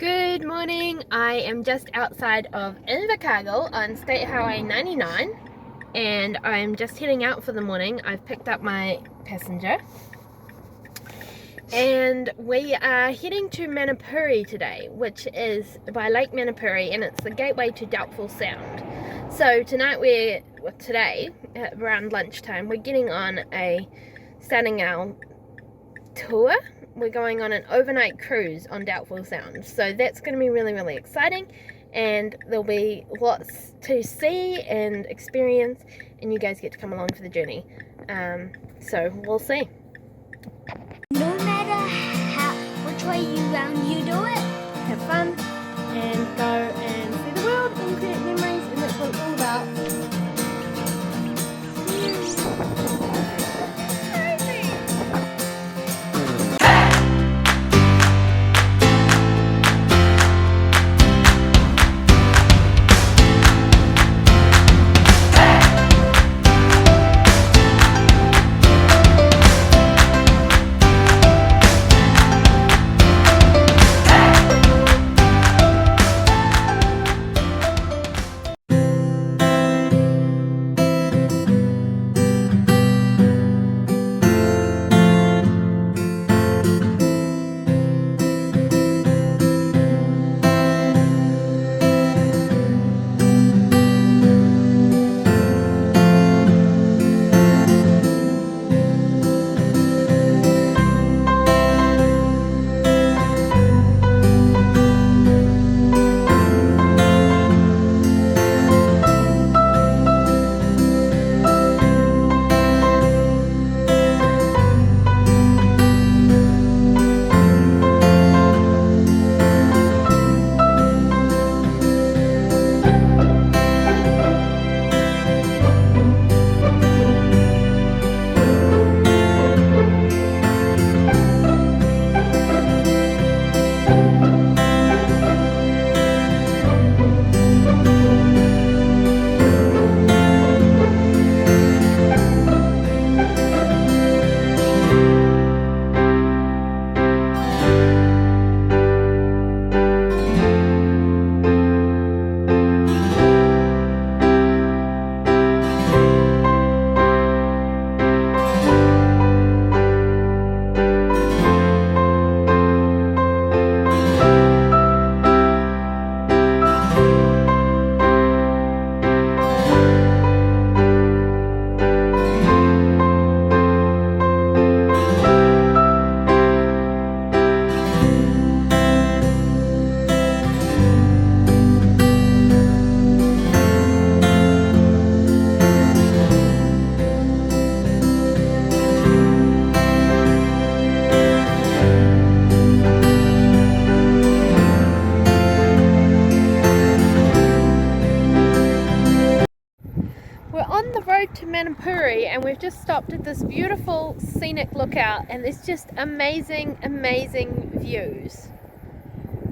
Good morning. I am just outside of Invercargill on State Highway 99 and I'm just heading out for the morning. I've picked up my passenger and we are heading to Manapuri today, which is by Lake Manapuri, and it's the gateway to Doubtful Sound. So today around lunchtime we're getting on starting our tour. We're going on an overnight cruise on Doubtful Sound, so that's going to be really exciting, and there'll be lots to see and experience, and you guys get to come along for the journey. So we'll see. No matter which way you do it, Have fun and go and see the world and create memories, and that's what it's all about. We're on the road to Manapuri and we've just stopped at this beautiful scenic lookout, and there's just amazing views.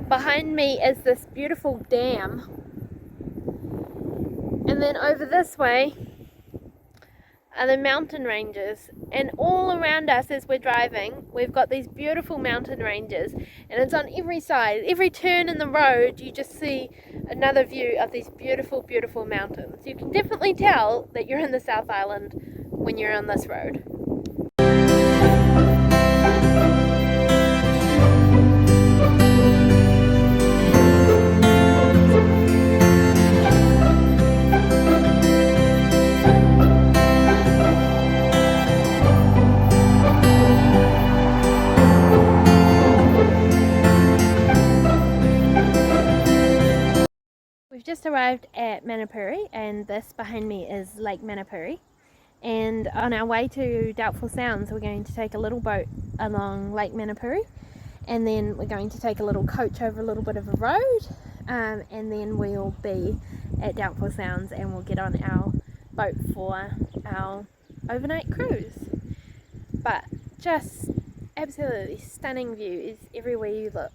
Behind me is this beautiful dam, and then over this way are the mountain ranges, and all around us as we're driving we've got these beautiful mountain ranges, and it's on every side. Every turn in the road you just see another view of these beautiful mountains. You can definitely tell that you're in the South Island when you're on this road. We've just arrived at Manapuri, and this behind me is Lake Manapuri, and on our way to Doubtful Sounds we're going to take a little boat along Lake Manapuri, and then we're going to take a little coach over a little bit of a road, and then we'll be at Doubtful Sounds and we'll get on our boat for our overnight cruise. But just absolutely stunning views everywhere you look.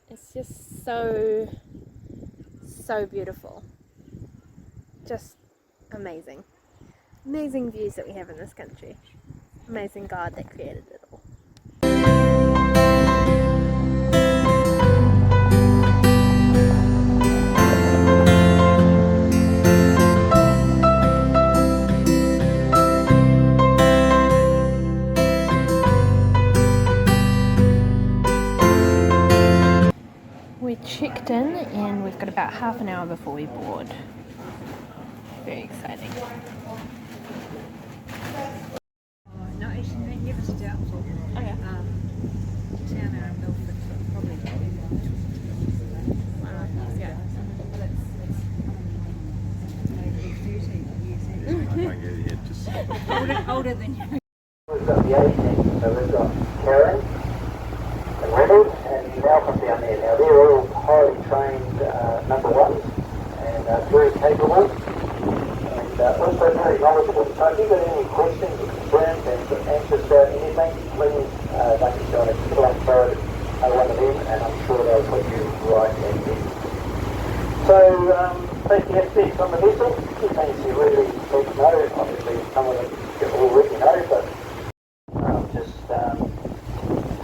It's just so beautiful. Just amazing views that we have in this country. Amazing God that created it all. We checked in and we've got about half an hour before we board. Very exciting. No, actually, never to Doubtful. Okay. Town and Milford, probably. Yeah. Older than you. We've got the 18, so we've got Karen and Ronald and Malcolm down there. Now they're all highly trained number ones and very capable and also very knowledgeable. So if you've got any questions or concerns and answers about anything, please don't be shy to put on forward one of them and I'm sure they'll put you right at ease. So safety aspects on the vessel, few things you really need to know. Obviously some of them you already know, but just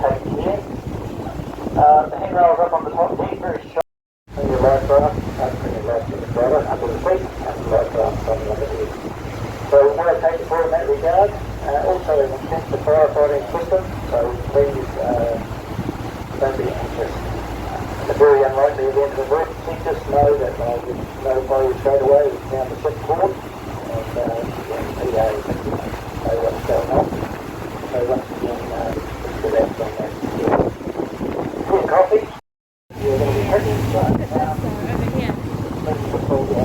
take care. The handrails up on the top deck, very sharp. Bring your life raft, bring your life to the driver under the seat, and the life raft on the other head. So we'll take the in that regard. Also an intensive firefighting system, so please don't be anxious. In the very unlikely event of emergency, just know that we'll notify you straight away. We found the ship board, and PA know what's going on. So once again, for that on that. Tea and coffee. You're going to be happy, but Over here. let's just hold on.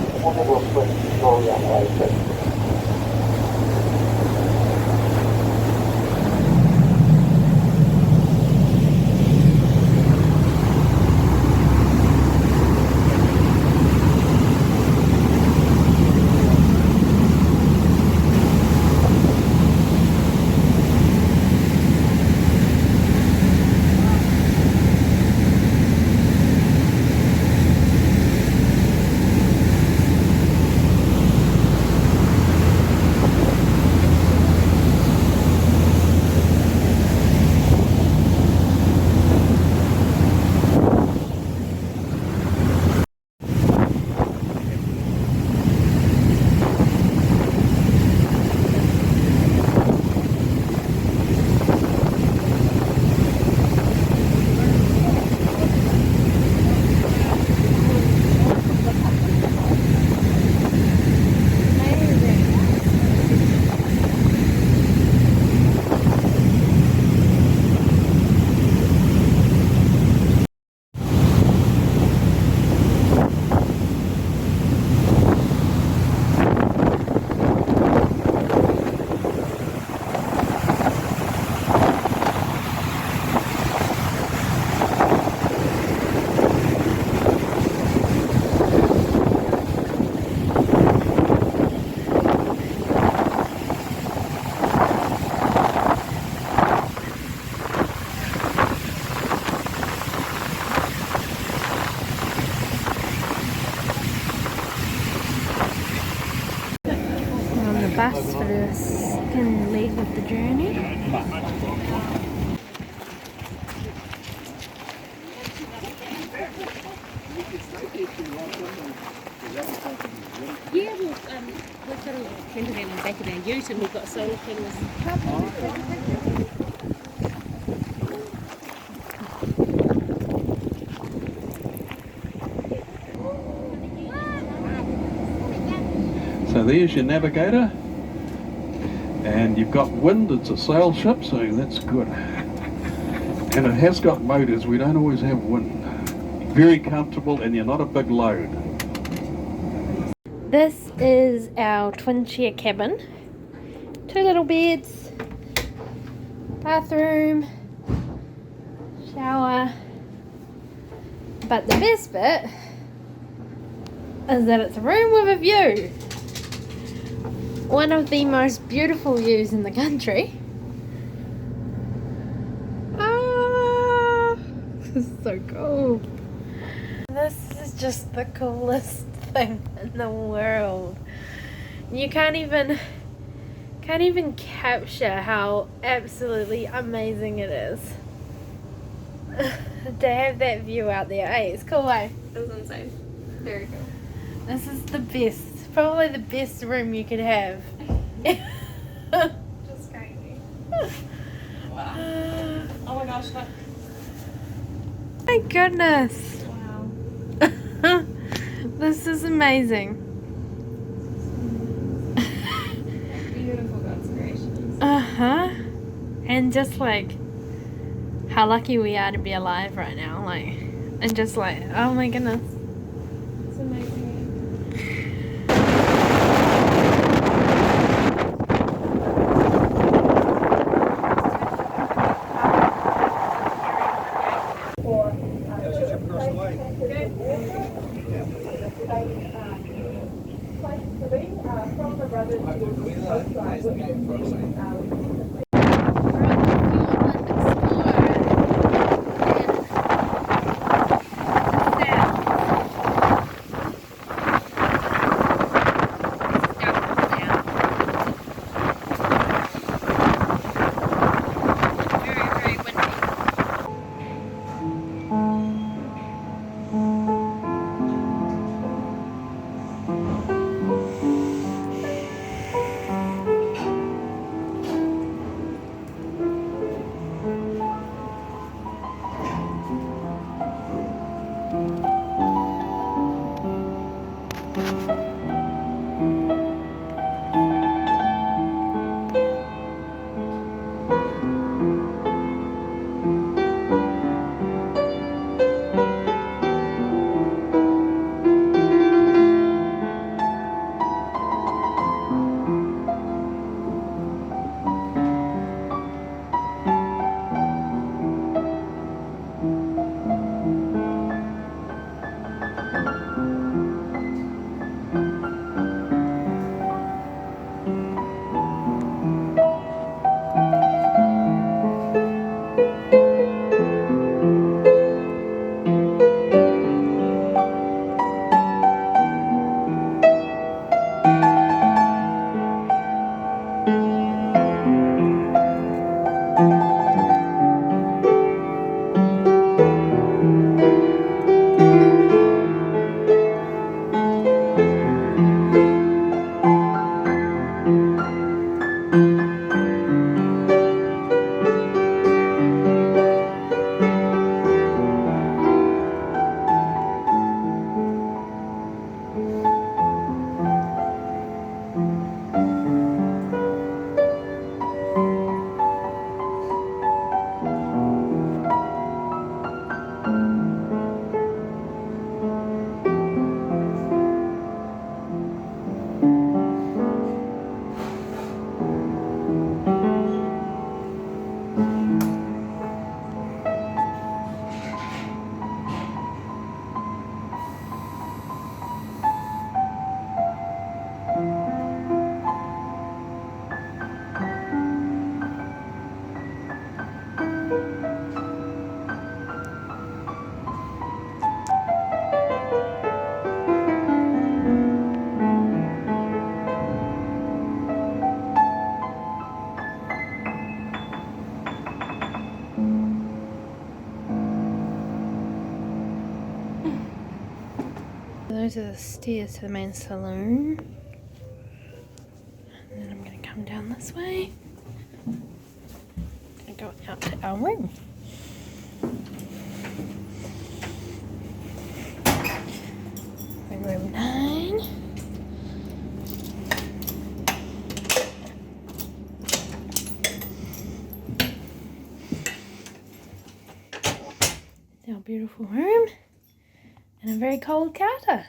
We'll split slowly on the way. So. Bus for the second leg of the journey. Yeah, we've got a camper van in the back of our ute and we've got solar panels. So there's your navigator, and you've got wind. It's a sail ship, so that's good. And it has got motors. We don't always have wind. Very comfortable, and you're not a big load. This is our twin chair cabin. 2 little beds, bathroom, shower. But the best bit is that it's a room with a view. One of the most beautiful views in the country. Ah, this is so cool. This is just the coolest thing in the world. You can't even capture how absolutely amazing it is to have that view out there. Hey, it's cool, eh? It was insane. Very cool. This is the best, probably the best room you could have. Just crazy. Wow. Oh my gosh, look. My goodness. Wow. This is amazing. Beautiful God's creations. Uh-huh. And just like how lucky we are to be alive right now, like, and just like, oh my goodness. It's amazing. Those are the stairs to the main saloon. And then I'm going to come down this way and go out to our room. Room 9. It's our beautiful room. And a very cold counter.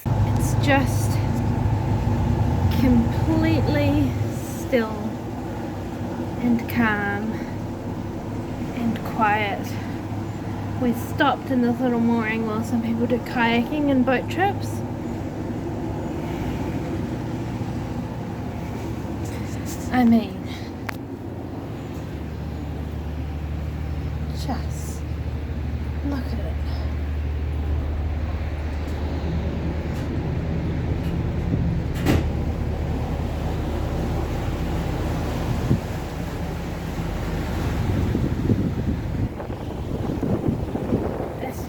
It's just completely still and calm and quiet. We stopped in this little mooring while some people do kayaking and boat trips. I mean, just look at it.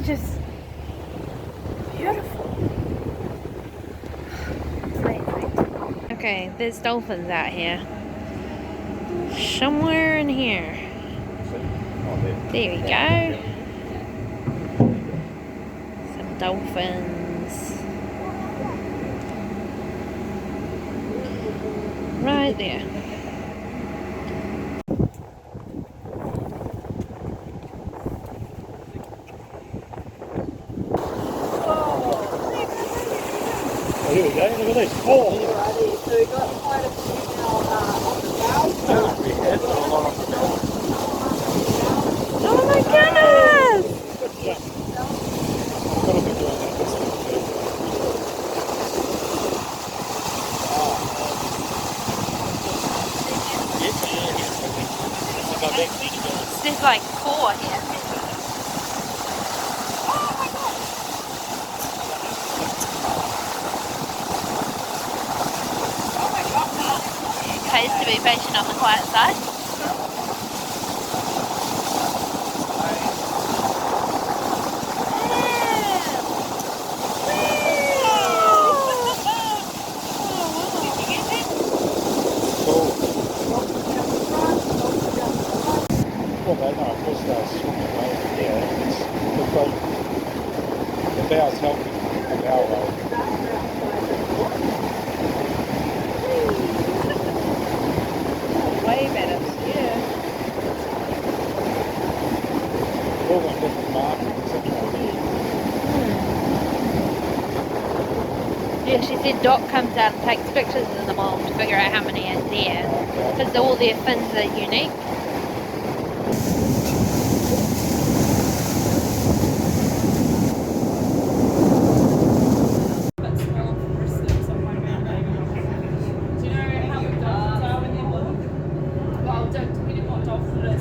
Just beautiful. Amazing. Okay, there's dolphins out here. Somewhere in here. There we go. Some dolphins. right there. Oh, here we go, look at this. Oh! Alrighty, so we got quite a few now on the bow. We had a lot on the bow. Oh my goodness! Good jump. I've got to be doing that this week too. Yes, go back to the There's like 4 here. Pays to be patient on the quiet side. Well, they know, of course they're swimming away from there. It's the bow's helping the bow roll. Way better. Yeah. All got different markings anyway. Yeah, she said Doc comes out and takes pictures of them all to figure out how many is there. Because all their fins are unique.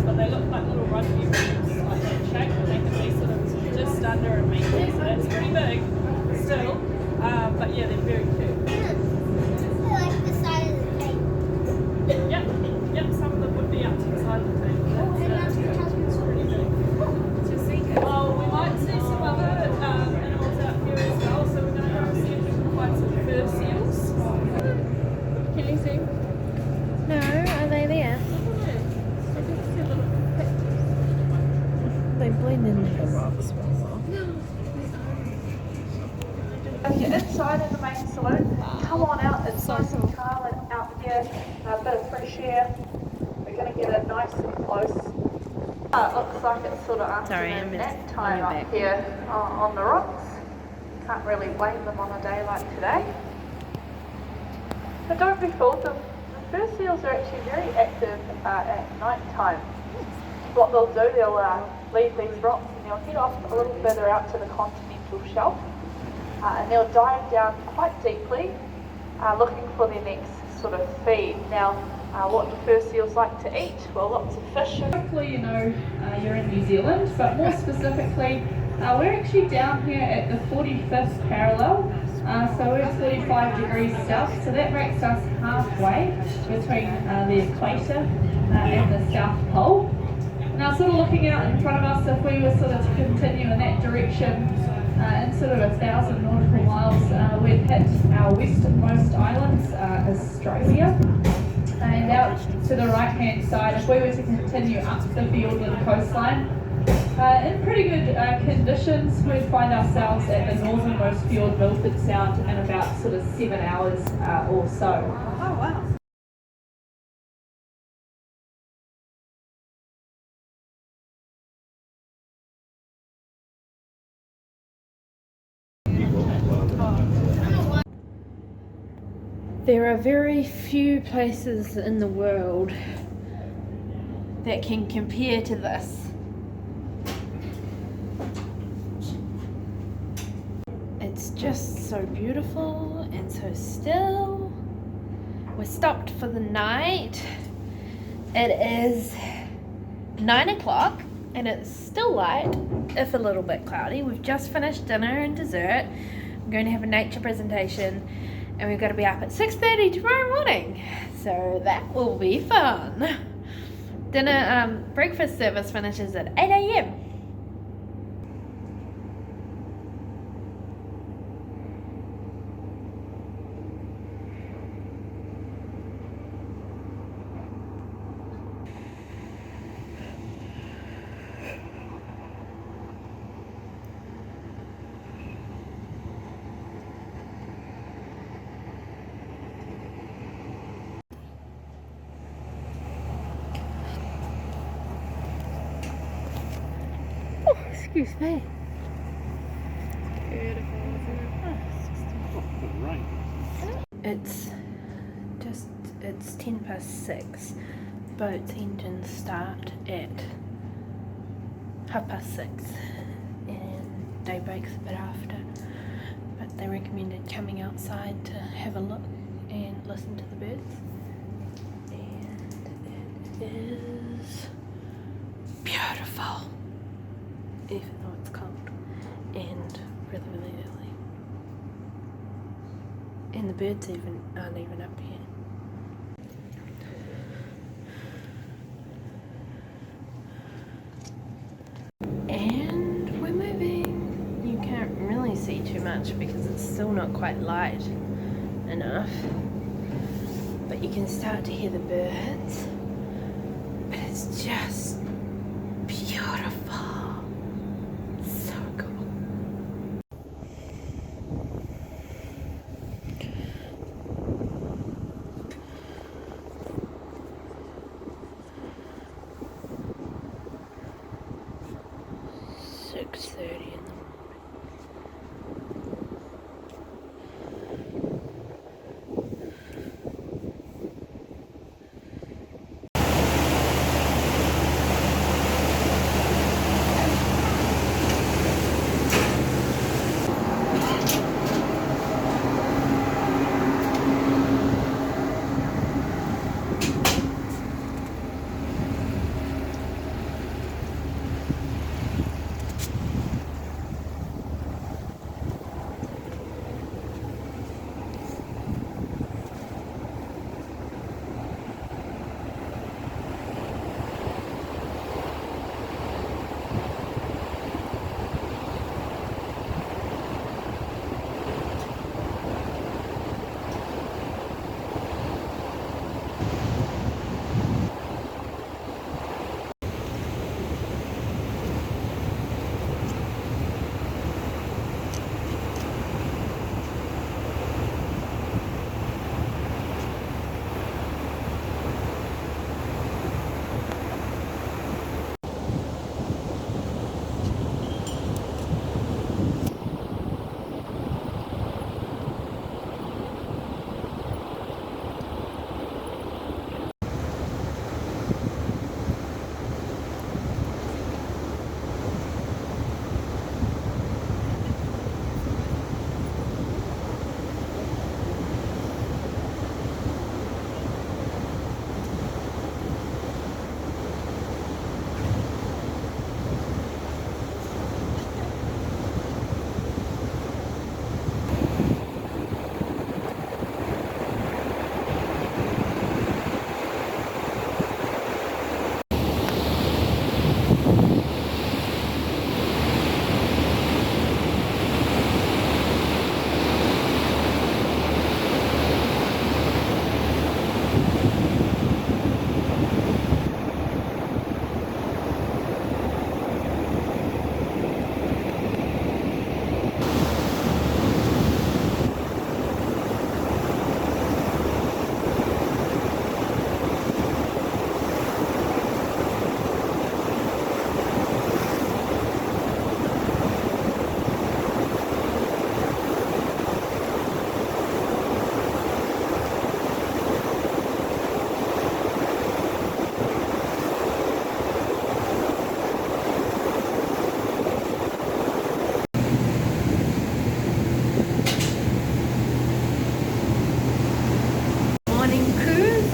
But they look like little rugby balls, like that shape, but they can be sort of just under a metre, so that's pretty big still. But yeah, they're very cute. Like the side of the cake. Yep, some of them would be up to the side of the table. That's pretty big. Well, we might see some other animals out here as well, so we're going to go and see if we can find some fur seals. Can you see? No, are they there? They blend in with the rocks well. Okay, inside in the main saloon, come on out, it's nice and calm and out here, a bit of fresh air. We're going to get it nice and close. It looks like it's sort of afternoon nap time up here on the rocks. Can't really blame them on a day like today. But don't be fooled, the fur seals are actually very active at night time. What they'll do, they'll leave these rocks and they'll head off a little further out to the continental shelf. And they'll dive down quite deeply, looking for their next sort of feed. Now, what do fur seals like to eat? Well, lots of fish. Hopefully you know you're in New Zealand, but more specifically, we're actually down here at the 45th parallel. So we're 45 degrees south, so that makes us halfway between the equator and the South Pole. Now, sort of looking out in front of us, if we were sort of to continue in that direction, in sort of 1,000 nautical miles, we'd hit our westernmost islands, Australia. And out to the right-hand side, if we were to continue up the Fiordland coastline, in pretty good conditions, we'd find ourselves at the northernmost fjord, Milford Sound, in about sort of 7 hours or so. Oh, wow. There are very few places in the world that can compare to this. It's just so beautiful and so still. We're stopped for the night. It is 9 o'clock and it's still light, if a little bit cloudy. We've just finished dinner and dessert. I'm going to have a nature presentation and we've got to be up at 6:30 tomorrow morning, so that will be fun. Breakfast service finishes at 8 a.m. Excuse me. Beautiful, isn't It's 6:10. Boat's engines start at 6:30, and daybreak's a bit after. But they recommended coming outside to have a look and listen to the birds. And it is beautiful, even though it's cold and really, really early. And the birds aren't even up here. And we're moving. You can't really see too much because it's still not quite light enough. But you can start to hear the birds. But it's just beautiful. So cool. $6:30 in the morning.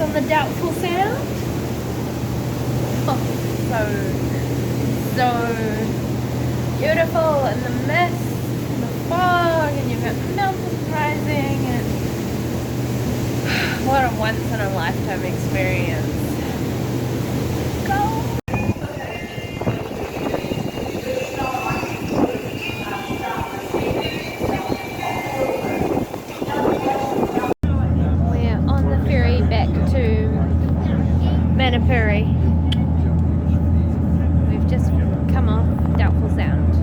On the Doubtful Sound. Oh, so beautiful, and the mist and the fog, and you've got mountains rising, and what a once in a lifetime experience. Go! Manapuri. We've just come off Doubtful Sound.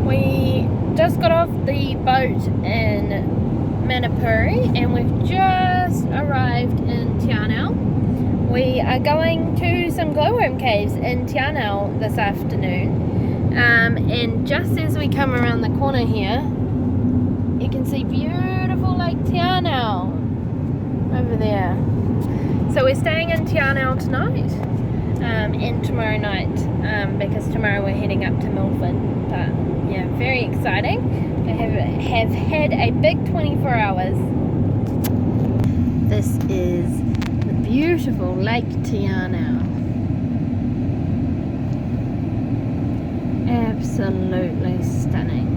We just got off the boat in Manapuri and we've just arrived in Anau. We are going to some glowworm caves in Anau this afternoon, And just as we come around the corner here, you can see beautiful Lake Te Anau over there. So we're staying in Te Anau tonight and tomorrow night because tomorrow we're heading up to Milford. But yeah, very exciting. I have had a big 24 hours. This is the beautiful Lake Te Anau. Absolutely stunning.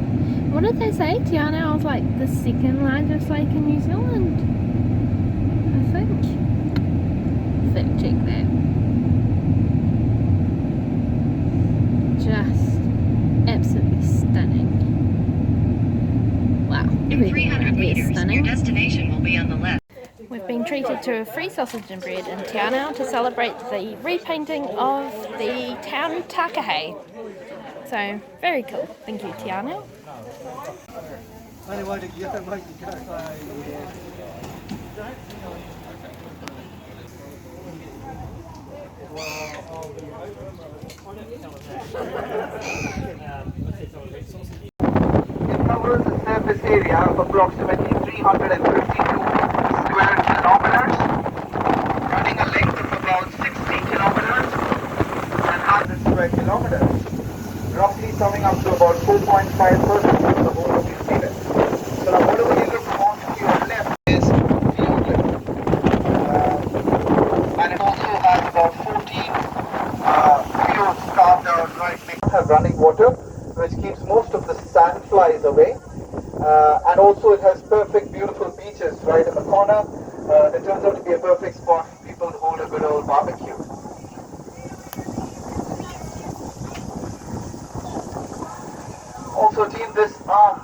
What did they say? Te Anau is like the second largest lake in New Zealand, I think. Fact check that. Just absolutely stunning. Wow. In 300 meters, stunning. your destination will be on the left. We've been treated to a free sausage and bread in Te Anau to celebrate the repainting of the town Takahe. So, very cool. Thank you, Te Anau. It covers a surface area of approximately 352 square kilometers, running a length of about 60 kilometers and 100 square kilometers, roughly summing up to about 4.5% of the whole of New Zealand. So now whatever you look on to your left is Fiords. And it also has about 14 fiords carved out right next to running water, which keeps most of the sand flies away. And also it has perfect, beautiful beaches right in the corner. It turns out to be a perfect spot for people to hold a good old barbecue. Also team, this arm,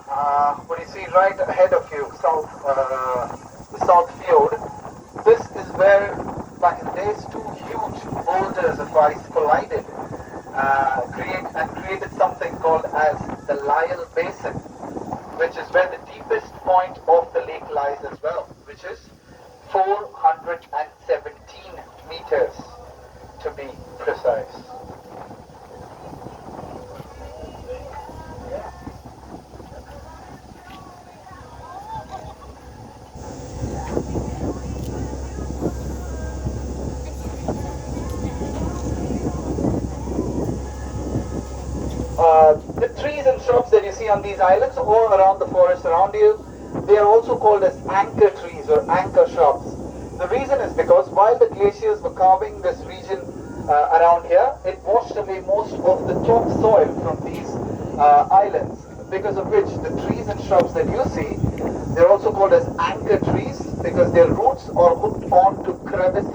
what you see right ahead of you, the South Fjord, this is where back in the days two huge boulders of ice collided, created something called as the Lyell Basin, which is where the deepest point of the lake lies as well, which is 417 meters to be precise. The trees and shrubs that you see on these islands or around the forest around you, they are also called as anchor trees or anchor shrubs. The reason is because while the glaciers were carving this region around here, it washed away most of the topsoil from these islands, because of which the trees and shrubs that you see, they're also called as anchor trees because their roots are hooked onto crevices.